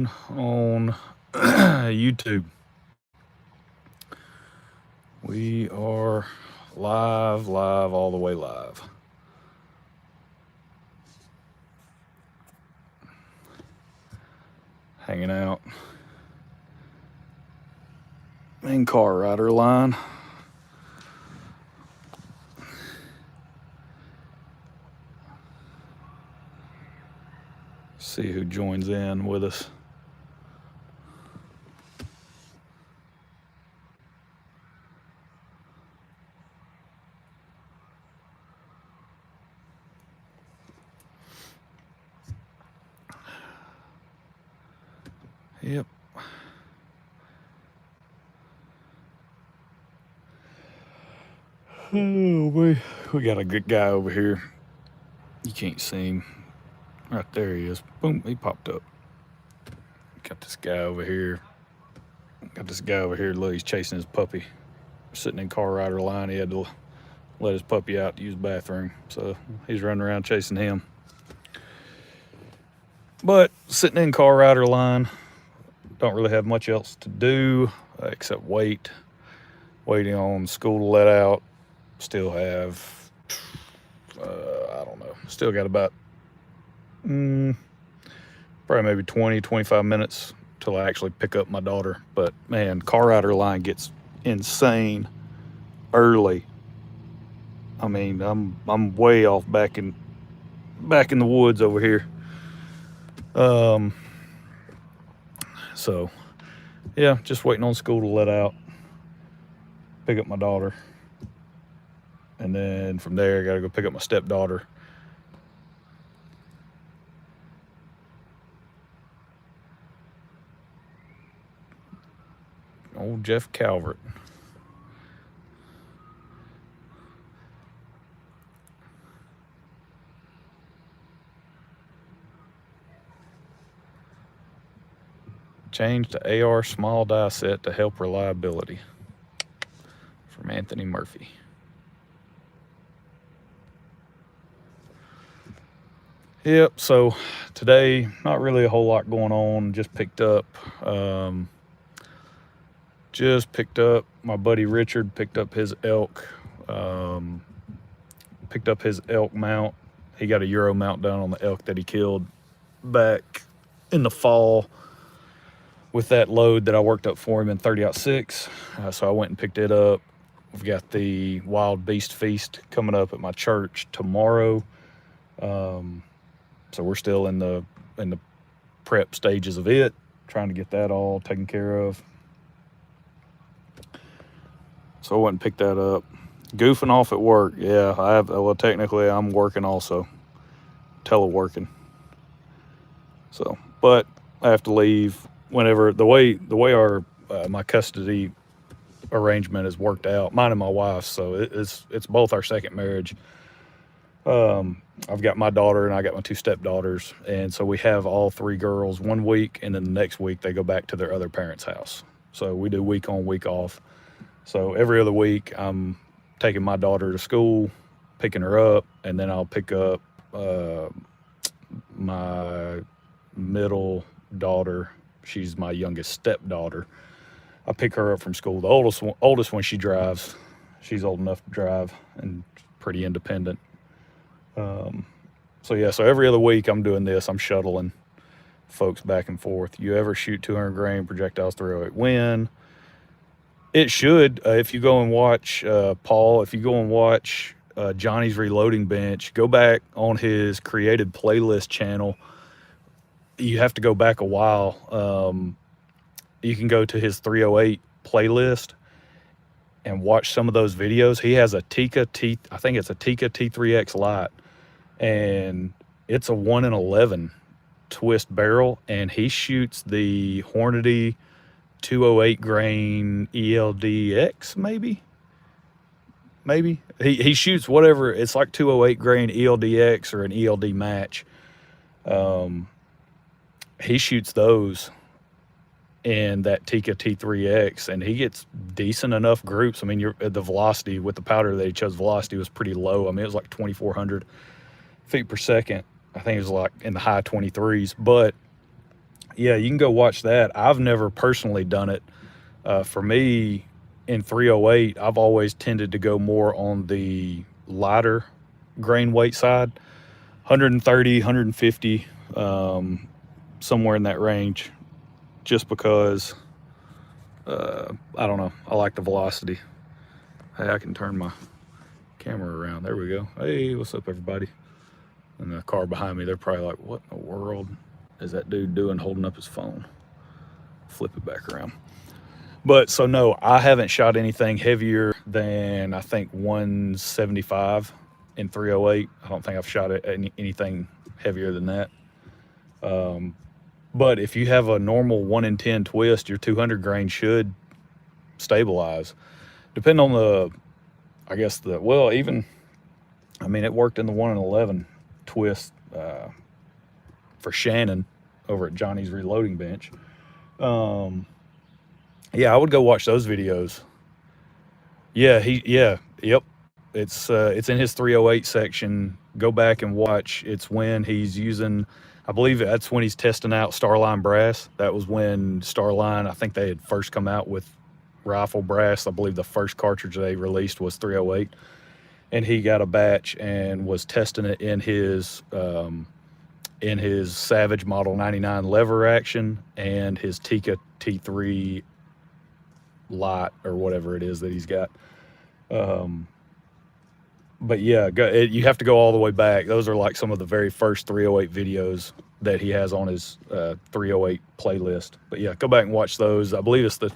On YouTube. We are live, all the way live. Hanging out in Car Rider line. See who joins in with us. Yep. Oh, we got a good guy over here. You can't see him. Right there he is. Boom, he popped up. Got this guy over here. Look, he's chasing his puppy. Sitting in Car Rider line. He had to let his puppy out to use the bathroom. So he's running around chasing him. But sitting in Car Rider line, don't really have much else to do except waiting on school to let out. Still have, I don't know, still got about probably maybe 20, 25 minutes till I actually pick up my daughter. But man, Car Rider line gets insane early. I mean, I'm way off back in the woods over here. So yeah, just waiting on school to let out, pick up my daughter, and then from there I gotta go pick up my stepdaughter. Old Jeff Calvert. Change to AR small die set to help reliability. From Anthony Murphy. Yep, so today, not really a whole lot going on. Just picked up my buddy Richard, picked up his elk mount. He got a Euro mount done on the elk that he killed back in the fall with that load that I worked up for him in 30-06. So I went and picked it up. We've got the Wild Beast Feast coming up at my church tomorrow. So we're still in the prep stages of it, trying to get that all taken care of. So I went and picked that up. Goofing off at work. Yeah, well, technically I'm working also. Teleworking. So, but I have to leave whenever the way our my custody arrangement has worked out, mine and my wife's. So it's both our second marriage. I've got my daughter and I got my two stepdaughters, and so we have all three girls one week, and then the next week they go back to their other parents' house. So we do week on, week off. So every other week I'm taking my daughter to school, picking her up, and then I'll pick up my middle daughter. She's my youngest stepdaughter. I pick her up from school. The oldest one, she drives. She's old enough to drive and pretty independent. So yeah, so every other week I'm doing this. I'm shuttling folks back and forth. You ever shoot 200 grain projectiles 308 win? It should. If you go and watch Paul, if you go and watch Johnny's Reloading Bench, go back on his created playlist channel. You have to go back a while. You can go to his 308 playlist and watch some of those videos. He has a I think it's a Tikka T3X Lite, and it's a 1 in 11 twist barrel, and he shoots the Hornady 208 grain ELDX, maybe. He shoots whatever. It's like 208 grain ELDX or an ELD match. He shoots those in that Tikka T3X, and he gets decent enough groups. I mean, the velocity with the powder that he chose, velocity was pretty low. I mean, it was like 2,400 feet per second. I think it was like in the high 23s, but yeah, you can go watch that. I've never personally done it. For me, in 308, I've always tended to go more on the lighter grain weight side, 130, 150, somewhere in that range, just because I don't know. I like the velocity. Hey, I can turn my camera around. There we go. Hey, what's up, everybody? And the car behind me, they're probably like, what in the world is that dude doing holding up his phone? Flip it back around. But so no, I haven't shot anything heavier than I think 175 in 308. I don't think I've shot anything heavier than that. But if you have a normal 1 in 10 twist, your 200 grain should stabilize. Depending on the, I guess well, even, I mean, it worked in the 1 in 11 twist for Shannon over at Johnny's Reloading Bench. Yeah, I would go watch those videos. Yeah, yep. It's in his 308 section. Go back and watch. It's when he's using, I believe that's when he's testing out Starline brass. That was when Starline, I think they had first come out with rifle brass. I believe the first cartridge they released was 308. And he got a batch and was testing it in his Savage Model 99 lever action and his Tikka T3 Light or whatever it is that he's got. But yeah, you have to go all the way back. Those are like some of the very first 308 videos that he has on his 308 playlist. But yeah, go back and watch those. I believe it's the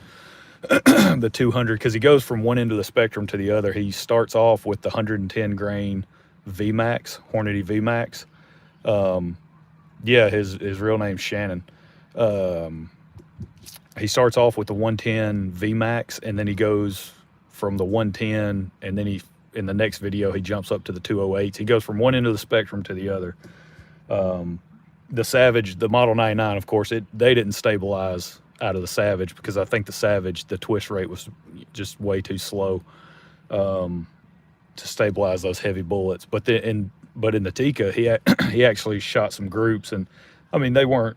the 200, because he goes from one end of the spectrum to the other. He starts off with the 110 grain VMAX, Hornady VMAX. Yeah, his real name's Shannon. He starts off with the 110 VMAX, and then he goes from the 110, and then in the next video, he jumps up to the 208s. He goes from one end of the spectrum to the other. The Savage, the Model 99, of course, they didn't stabilize out of the Savage, because I think the Savage, the twist rate was just way too slow to stabilize those heavy bullets. But in the Tikka, he actually shot some groups, and I mean, they weren't,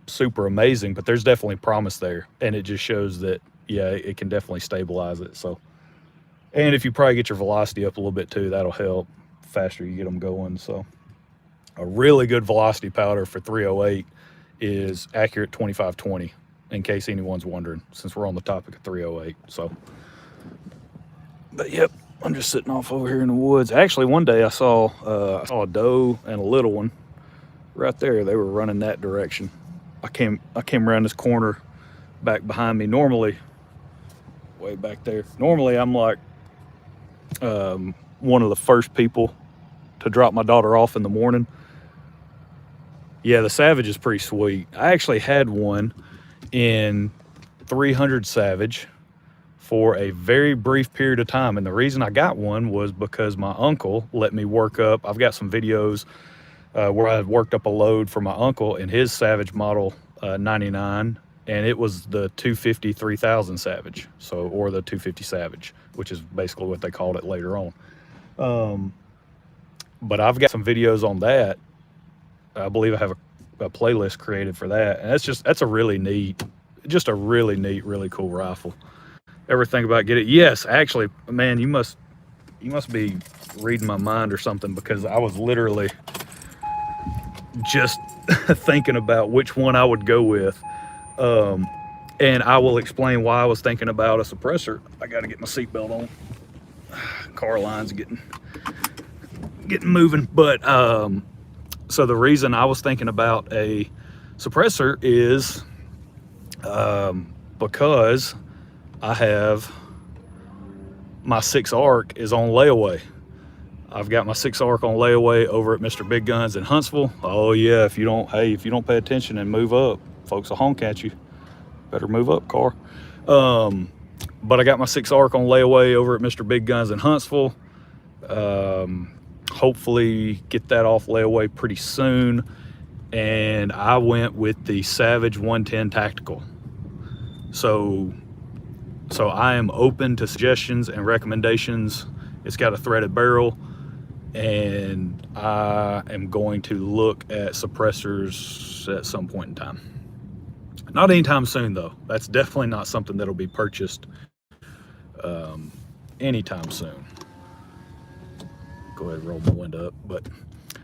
super amazing, but there's definitely promise there, and it just shows that, yeah, it can definitely stabilize it. So, and if you probably get your velocity up a little bit too, that'll help. Faster you get them going. So a really good velocity powder for 308 is Accurate 2520, in case anyone's wondering, since we're on the topic of 308. So, but yep, I'm just sitting off over here in the woods. Actually, one day I saw a doe and a little one right there. They were running that direction. I came around this corner back behind me. Normally, way back there, normally I'm like one of the first people to drop my daughter off in the morning. Yeah, the Savage is pretty sweet. I actually had one in 300 Savage for a very brief period of time, and the reason I got one was because my uncle let me work up. I've got some videos where I worked up a load for my uncle in his Savage Model 99, and it was the 250 3000 Savage, or the 250 Savage, which is basically what they called it later on. But I've got some videos on that. I believe I have a playlist created for that, and that's a really neat, really cool rifle. Ever think about getting it? Yes, actually, man, you must be reading my mind or something, because I was literally just thinking about which one I would go with, and I will explain why I was thinking about a suppressor. I got to get my seatbelt on. Car lines getting moving, but so the reason I was thinking about a suppressor is because I have my 6 ARC is on layaway. I've got my 6 ARC on layaway over at Mr. Big Guns in Huntsville. Oh yeah, if you don't pay attention and move up, folks will honk at you. Better move up, car. But I got my 6 ARC on layaway over at Mr. Big Guns in Huntsville. Hopefully get that off layaway pretty soon. And I went with the Savage 110 Tactical. So I am open to suggestions and recommendations. It's got a threaded barrel. and I am going to look at suppressors at some point in time. Not anytime soon, though. That's definitely not something that'll be purchased anytime soon. Go ahead and roll my window up,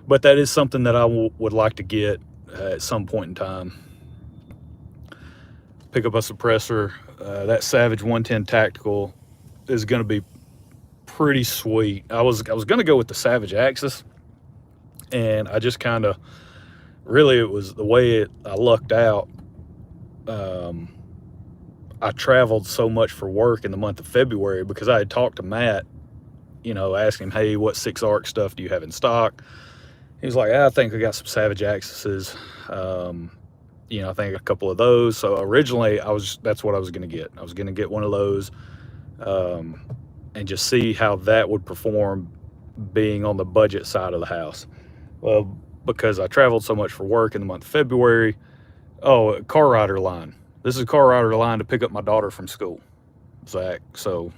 but that is something that I would like to get at some point in time. Pick up a suppressor. That Savage 110 Tactical is going to be pretty sweet. I was going to go with the Savage Axis, and I just kind of really, it was the way I lucked out. I traveled so much for work in the month of February because I had talked to Matt, asking him, hey, what 6-arc stuff do you have in stock? He was like, I think I got some Savage Axes. I think a couple of those. So originally that's what I was going to get. I was going to get one of those and just see how that would perform being on the budget side of the house. Well, because I traveled so much for work in the month of February, Car Rider line. This is Car Rider line to pick up my daughter from school, Zach. So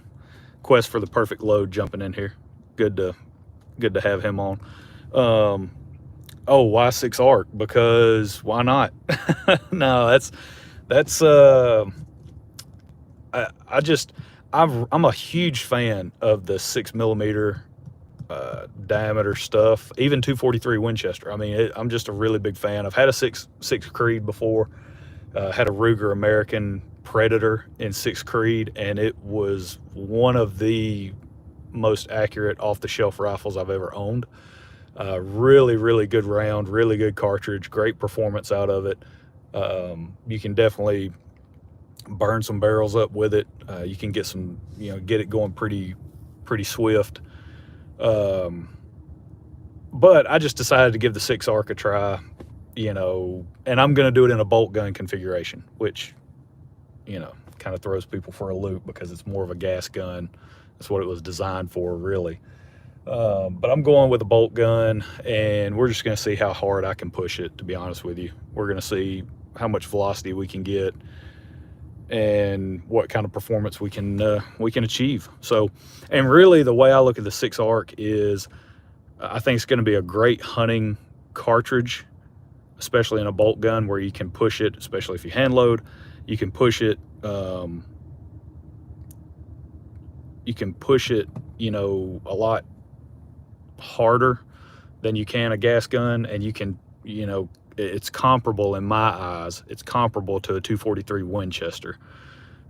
quest for the perfect load jumping in here. Good to have him on. Why 6-arc? Because why not? No, I'm a huge fan of the 6mm diameter stuff, even 243 Winchester. I mean, I'm just a really big fan. I've had a 6 Creed before, had a Ruger American Predator in 6 Creed, and it was one of the most accurate off-the-shelf rifles I've ever owned. Really, really good round, really good cartridge, great performance out of it. You can definitely burn some barrels up with it. You can get get it going pretty swift. But I just decided to give the 6-arc a try, and I'm going to do it in a bolt gun configuration, which, kind of throws people for a loop because it's more of a gas gun. That's what it was designed for, really. But I'm going with a bolt gun, and we're just going to see how hard I can push it, to be honest with you. We're going to see how much velocity we can get and what kind of performance we can achieve. So, and really the way I look at the 6-arc is I think it's going to be a great hunting cartridge, especially in a bolt gun where you can push it, especially if you hand load. You can push it a lot harder than you can a gas gun, and you can, it's comparable in my eyes. It's comparable to a 243 Winchester.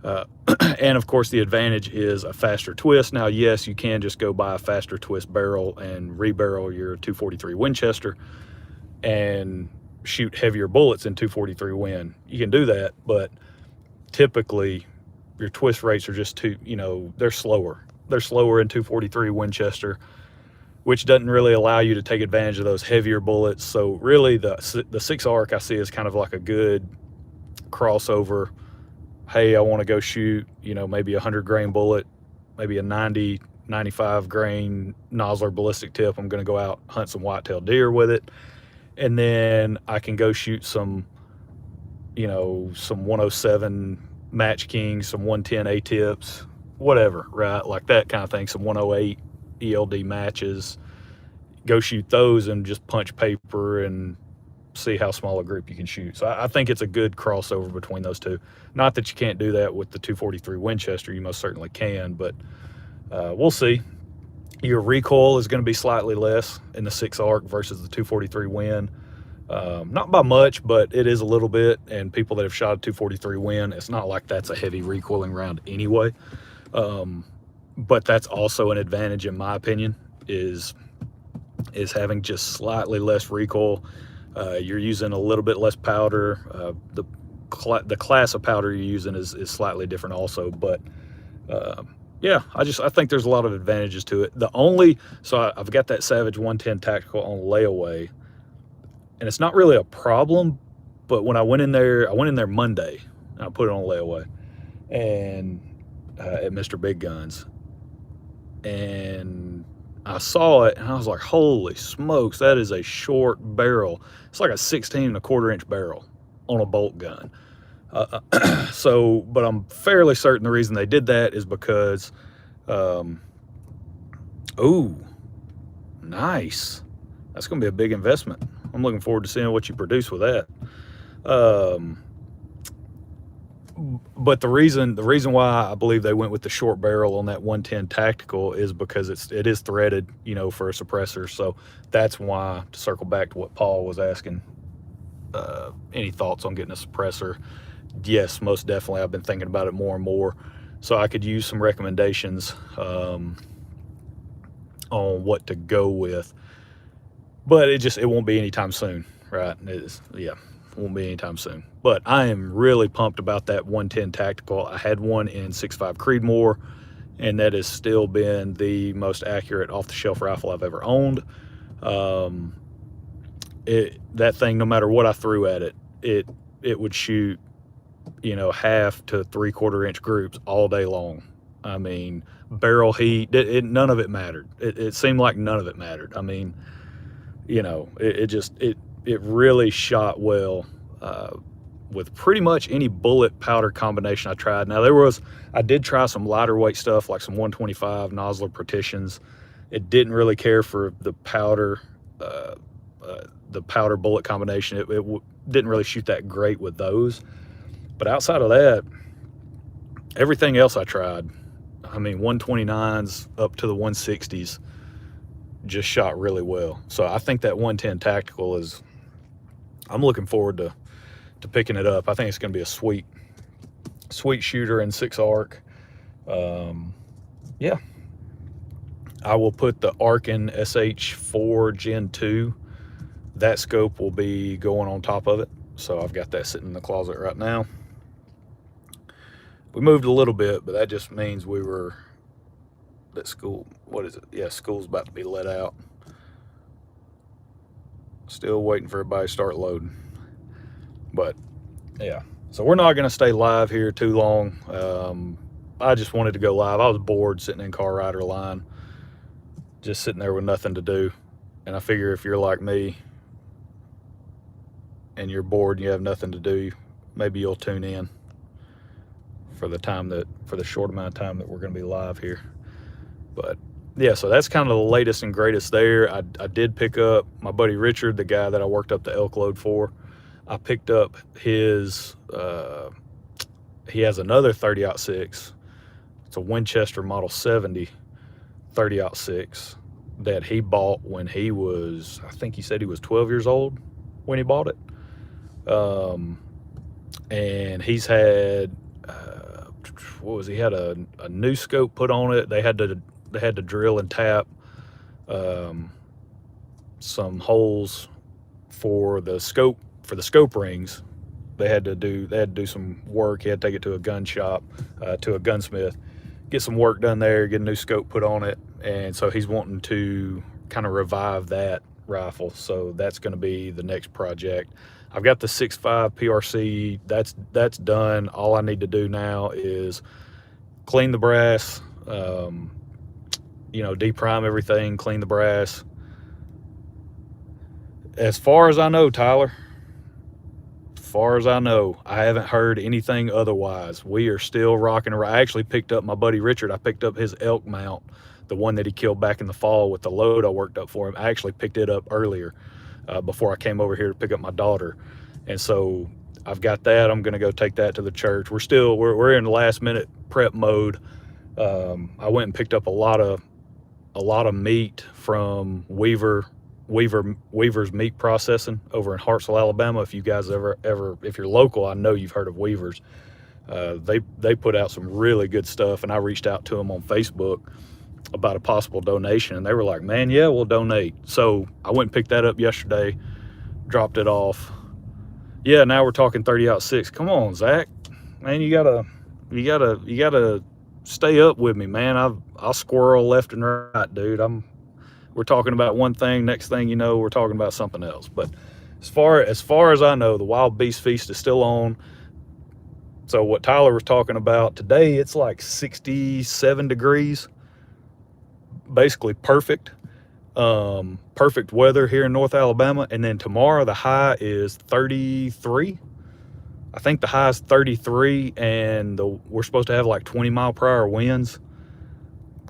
And of course the advantage is a faster twist. Now, yes, you can just go buy a faster twist barrel and rebarrel your 243 Winchester and shoot heavier bullets in 243 Win. You can do that, but typically your twist rates are just they're slower. They're slower in 243 Winchester, which doesn't really allow you to take advantage of those heavier bullets. So really the 6-arc I see is kind of like a good crossover. Hey, I want to go shoot, maybe a 100-grain bullet, maybe a 90, 95-grain Nosler ballistic tip. I'm going to go out, hunt some whitetail deer with it. And then I can go shoot some 107 Match Kings, some 110 A-tips, whatever, right? Like that kind of thing, some 108 ELD matches. Go shoot those and just punch paper and see how small a group you can shoot. So I think it's a good crossover between those two. Not that you can't do that with the 243 Winchester, you most certainly can, but we'll see. Your recoil is going to be slightly less in the 6-arc versus the 243 Win. Not by much, but it is a little bit, and people that have shot a 243 Win, it's not like that's a heavy recoiling round anyway. But that's also an advantage, in my opinion, is having just slightly less recoil. You're using a little bit less powder. The class of powder you're using is slightly different also, but yeah, I think there's a lot of advantages to it. I've got that Savage 110 Tactical on layaway, and it's not really a problem, but when I went in there Monday, and I put it on layaway, and at Mr. Big Guns, and I saw it, and I was like, holy smokes, that is a short barrel. It's like a 16.25-inch barrel on a bolt gun. But I'm fairly certain the reason they did that is because, Nice. That's going to be a big investment. I'm looking forward to seeing what you produce with that. But the reason why I believe they went with the short barrel on that 110 tactical is because it is threaded, you know, for a suppressor. So that's why, to circle back to what Paul was asking, any thoughts on getting a suppressor? Yes, most definitely. I've been thinking about it more and more. So I could use some recommendations on what to go with. But it won't be anytime soon, right? It won't be anytime soon. But I am really pumped about that 110 tactical. I had one in 6.5 Creedmoor, and that has still been the most accurate off-the-shelf rifle I've ever owned. That thing, no matter what I threw at it, it would shoot, you know, 1/2 to 3/4 inch groups all day long. I mean, barrel heat, none of it mattered. It seemed like none of it mattered. I mean, you know, it really shot well with pretty much any bullet powder combination I tried. Now I did try some lighter weight stuff like some 125 Nosler partitions. It didn't really care for the powder bullet combination. It didn't really shoot that great with those. But outside of that, everything else I tried, I mean, 129s up to the 160s, just shot really well. So I think that 110 tactical I'm looking forward to picking it up. I think it's going to be a sweet shooter in 6 arc. Yeah. I will put the Arken SH4 Gen 2. That scope will be going on top of it. So I've got that sitting in the closet right now. We moved a little bit, but that just means that school, what is it? Yeah, school's about to be let out. Still waiting for everybody to start loading. But yeah, so we're not going to stay live here too long. I just wanted to go live. I was bored sitting in Car Rider Line, just sitting there with nothing to do. And I figure if you're like me and you're bored and you have nothing to do, maybe you'll tune in for the short amount of time that we're going to be live here. But yeah, so that's kind of the latest and greatest there. I did pick up my buddy Richard, the guy that I worked up the elk load for. I picked up his, he has another 30-06. It's a Winchester Model 70 30-06 that he bought when he was, I think he said he was 12 years old when he bought it. And he's had, he had a new scope put on it. They had to drill and tap some holes for the scope rings. They had to do some work. He had to take it to a gun shop, to a gunsmith, get some work done there, get a new scope put on it. And so he's wanting to kind of revive that rifle. So that's going to be the next project. I've got the 6.5 PRC. That's done. All I need to do now is clean the brass, you know, deprime everything, clean the brass. As far as I know, Tyler, as far as I know, I haven't heard anything otherwise. We are still rocking around. I actually picked up my buddy Richard. I picked up his elk mount, the one that he killed back in the fall with the load I worked up for him. I actually picked it up earlier before I came over here to pick up my daughter. And so I've got that. I'm going to go take that to the church. We're in last minute prep mode. I went and picked up a lot of meat from Weaver's Meat Processing over in Hartselle, Alabama. If you guys if you're local, I know you've heard of Weaver's. They put out some really good stuff, and I reached out to them on Facebook about a possible donation, and they were like, man, yeah, we'll donate. So I went and picked that up yesterday, dropped it off. Yeah, now we're talking 30-06. Come on, Zach, man, you gotta stay up with me, man. I'll squirrel left and right, dude. We're talking about one thing, next thing you know, we're talking about something else. But as far as I know, the Wild Beast Feast is still on. So what Tyler was talking about today, it's like 67 degrees, basically perfect. Perfect weather here in North Alabama. And then tomorrow the high is 33. I think the high is 33, and we're supposed to have like 20-mile-per-hour winds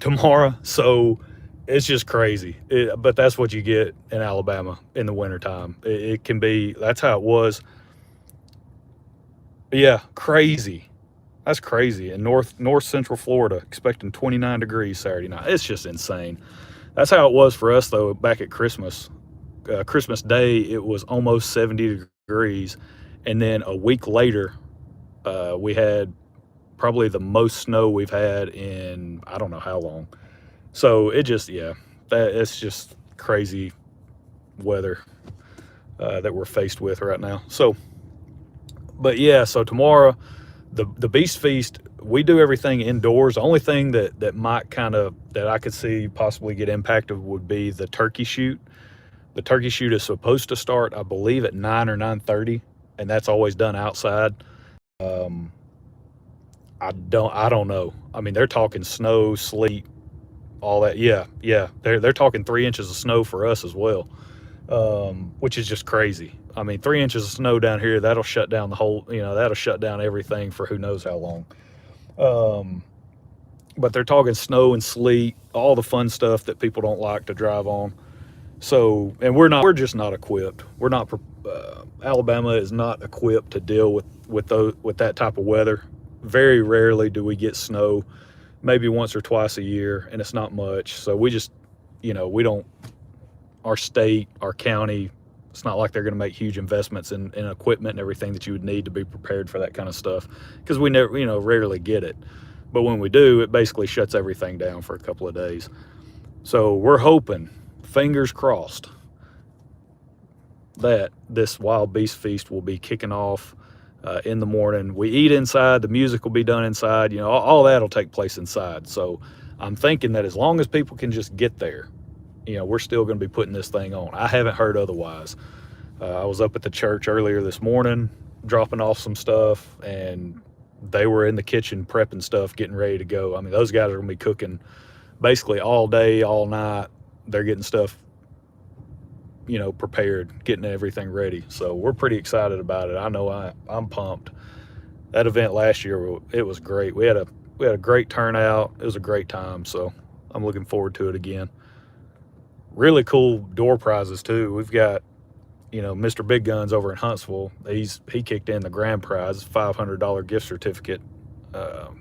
tomorrow. So it's just crazy. But that's what you get in Alabama in the wintertime. It can be, that's how it was. Yeah, crazy. That's crazy. In north central Florida, expecting 29 degrees Saturday night. It's just insane. That's how it was for us though back at Christmas. Christmas Day, it was almost 70 degrees, and then a week later, we had probably the most snow we've had in I don't know how long. So it just, yeah, it's just crazy weather that we're faced with right now. So, but yeah, so tomorrow, the Beast Feast, we do everything indoors. The only thing that might kind of, that I could see possibly get impacted would be the turkey shoot. The turkey shoot is supposed to start, I believe, at 9 or 9:30, and that's always done outside. Um, I don't know. I mean, they're talking snow, sleet, all that. Yeah, yeah. They're talking 3 inches of snow for us as well, which is just crazy. I mean, 3 inches of snow down here, that'll shut down the whole, that'll shut down everything for who knows how long. Um, but they're talking snow and sleet, all the fun stuff that people don't like to drive on. So, and we're just not equipped. We're not, Alabama is not equipped to deal with that type of weather. Very rarely do we get snow, maybe once or twice a year, and it's not much. So we just, we don't, our state, our county, it's not like they're going to make huge investments in equipment and everything that you would need to be prepared for that kind of stuff, because we never, rarely get it. But when we do, it basically shuts everything down for a couple of days. So we're hoping, fingers crossed, that this Wild Beast Feast will be kicking off in the morning. We eat inside, the music will be done inside, all that'll take place inside. So I'm thinking that as long as people can just get there, we're still going to be putting this thing on. I haven't heard otherwise. I was up at the church earlier this morning, dropping off some stuff, and they were in the kitchen prepping stuff, getting ready to go. I mean, those guys are going to be cooking basically all day, all night. They're getting stuff, prepared, getting everything ready. So we're pretty excited about it. I know I'm pumped. That event last year, it was great. We had a great turnout. It was a great time. So I'm looking forward to it again. Really cool door prizes too. We've got, Mr. Big Guns over in Huntsville. He kicked in the grand prize, $500 gift certificate that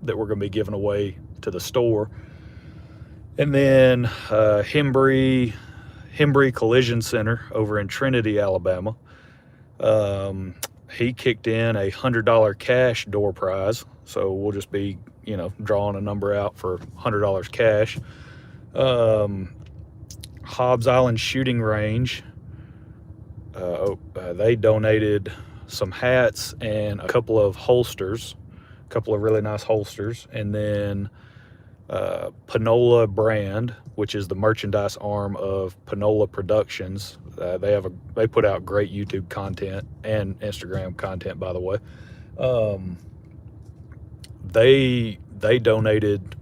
we're going to be giving away to the store. And then Hembry Collision Center over in Trinity, Alabama. He kicked in a $100 cash door prize. So we'll just be, drawing a number out for $100 cash. Hobbs Island Shooting Range, they donated some hats and a couple of holsters, a couple of really nice holsters. And then Panola Brand, which is the merchandise arm of Panola Productions. They put out great YouTube content and Instagram content, by the way. They donated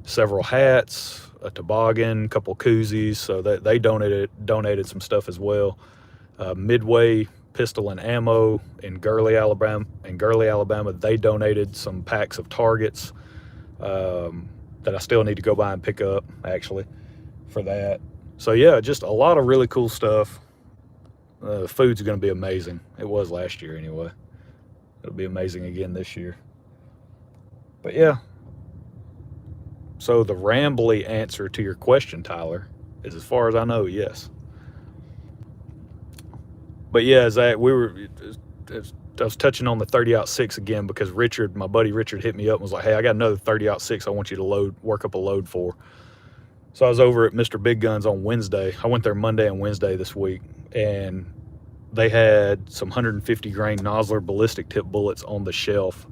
several hats, a toboggan, a couple koozies, so they donated some stuff as well. Midway Pistol and Ammo in Gurley, Alabama, they donated some packs of targets that I still need to go by and pick up, actually, for that. So yeah, just a lot of really cool stuff. The food's going to be amazing. It was last year anyway. It'll be amazing again this year. But yeah. So the rambly answer to your question, Tyler, is as far as I know, yes. But yeah, Zach, I was touching on the 30-06 again because my buddy Richard hit me up and was like, hey, I got another 30-06 I want you to work up a load for. So I was over at Mr. Big Guns on Wednesday. I went there Monday and Wednesday this week, and they had some 150 grain Nosler ballistic tip bullets on the shelf,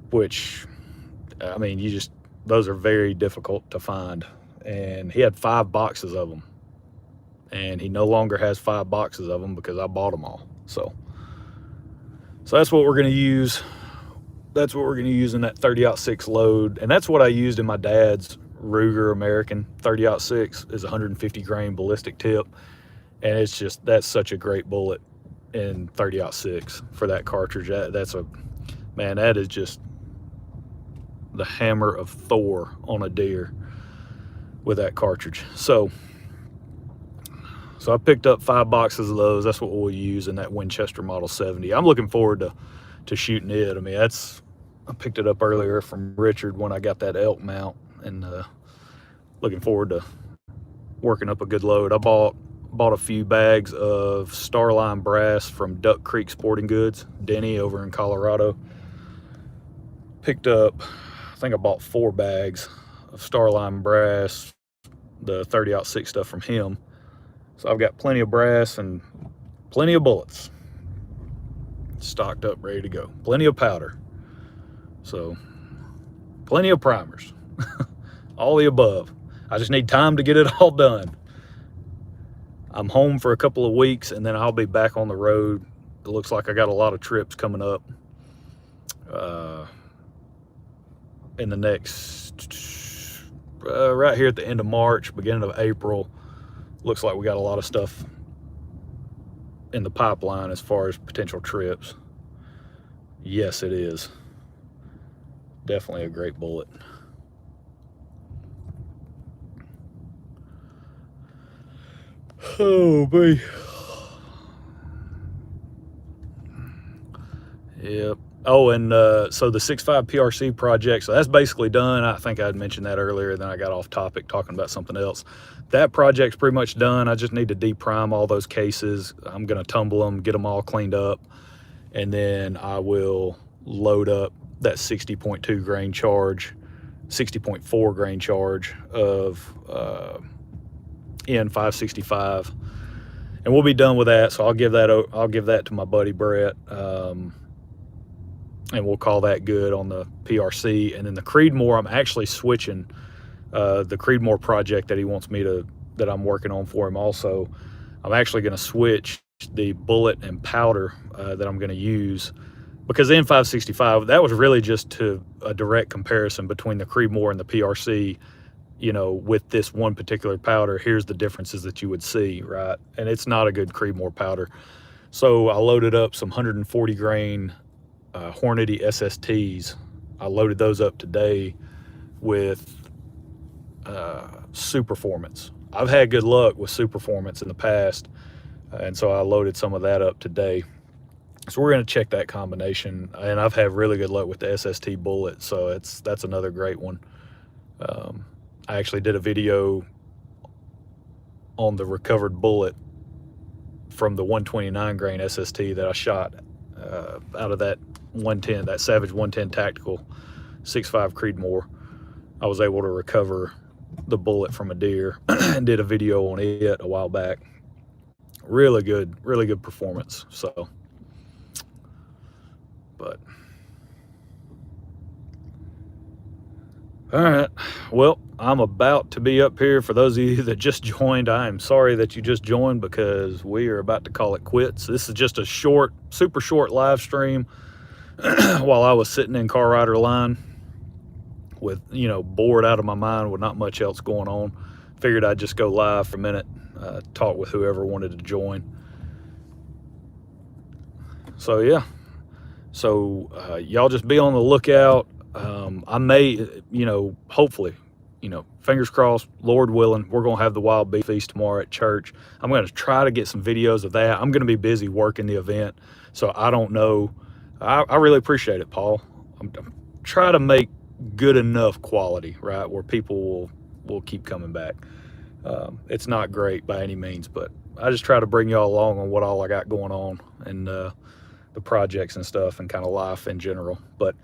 which, I mean, those are very difficult to find. And he had 5 boxes of them, and he no longer has 5 boxes of them because I bought them all. So that's what we're going to use. That's what we're going to use in that 30-06 load. And that's what I used in my dad's Ruger American 30-06 is 150 grain ballistic tip. And that's such a great bullet in 30-06 for that cartridge. That is just, the hammer of Thor on a deer with that cartridge. So I picked up 5 boxes of those. That's what we'll use in that Winchester Model 70. I'm looking forward to shooting it. I mean, I picked it up earlier from Richard when I got that elk mount, and looking forward to working up a good load. I bought a few bags of Starline brass from Duck Creek Sporting Goods, Denny over in Colorado. Picked up, I think I bought 4 bags of Starline brass, the 30-06 stuff from him. So I've got plenty of brass and plenty of bullets stocked up, ready to go. Plenty of powder. So plenty of primers. All the above. I just need time to get it all done. I'm home for a couple of weeks, and then I'll be back on the road. It looks like I got a lot of trips coming up in the next, right here at the end of March, beginning of April. Looks like we got a lot of stuff in the pipeline as far as potential trips. Yes, it is. Definitely a great bullet. Oh, boy. Yep. Oh, and so the 6.5 PRC project, so that's basically done. I think I had mentioned that earlier, then I got off topic talking about something else. That project's pretty much done. I just need to deprime all those cases. I'm going to tumble them, get them all cleaned up, and then I will load up that 60.2 grain charge, 60.4 grain charge of N565, and we'll be done with that. So I'll give that to my buddy Brett, and we'll call that good on the PRC. And then the Creedmoor, I'm actually switching the Creedmoor project that he wants me that I'm working on for him also. I'm actually going to switch the bullet and powder that I'm going to use, because the N565, that was really just a direct comparison between the Creedmoor and the PRC. You know, with this one particular powder, here's the differences that you would see, right? And it's not a good Creedmoor powder. So I loaded up some 140 grain Hornady SSTs. I loaded those up today with Superformance. I've had good luck with Superformance in the past, and so I loaded some of that up today. So we're going to check that combination, and I've had really good luck with the SST bullet, so that's another great one. I actually did a video on the recovered bullet from the 129 grain SST that I shot out of that 110, that Savage 110 Tactical 6.5 Creedmoor. I was able to recover the bullet from a deer and did a video on it a while back. Really good performance. So, but all right, well, I'm about to be up here. For those of you that just joined, I am sorry that you just joined, because we are about to call it quits. This is just a short, super short live stream while I was sitting in Car Rider line with, you know, bored out of my mind with not much else going on. Figured I'd just go live for a minute, talk with whoever wanted to join. So yeah, so y'all just be on the lookout. I may, you know, hopefully, you know, fingers crossed, Lord willing, we're going to have the Wild Beef Feast tomorrow at church. I'm going to try to get some videos of that. I'm going to be busy working the event, so I don't know. I really appreciate it, Paul. I'm trying to make good enough quality, right, where people will keep coming back. It's not great by any means, but I just try to bring y'all along on what all I got going on, and the projects and stuff, and kind of life in general. But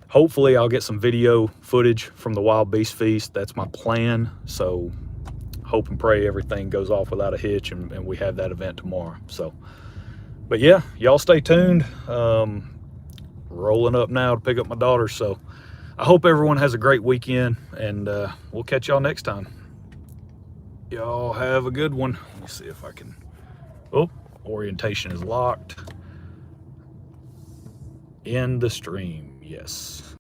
hopefully I'll get some video footage from the Wild Beast Feast. That's my plan. So hope and pray everything goes off without a hitch, and we have that event tomorrow. So, but yeah, y'all stay tuned. Rolling up now to pick up my daughter. So I hope everyone has a great weekend, and we'll catch y'all next time. Y'all have a good one. Let me see if I can, oh, orientation is locked. End the stream, yes.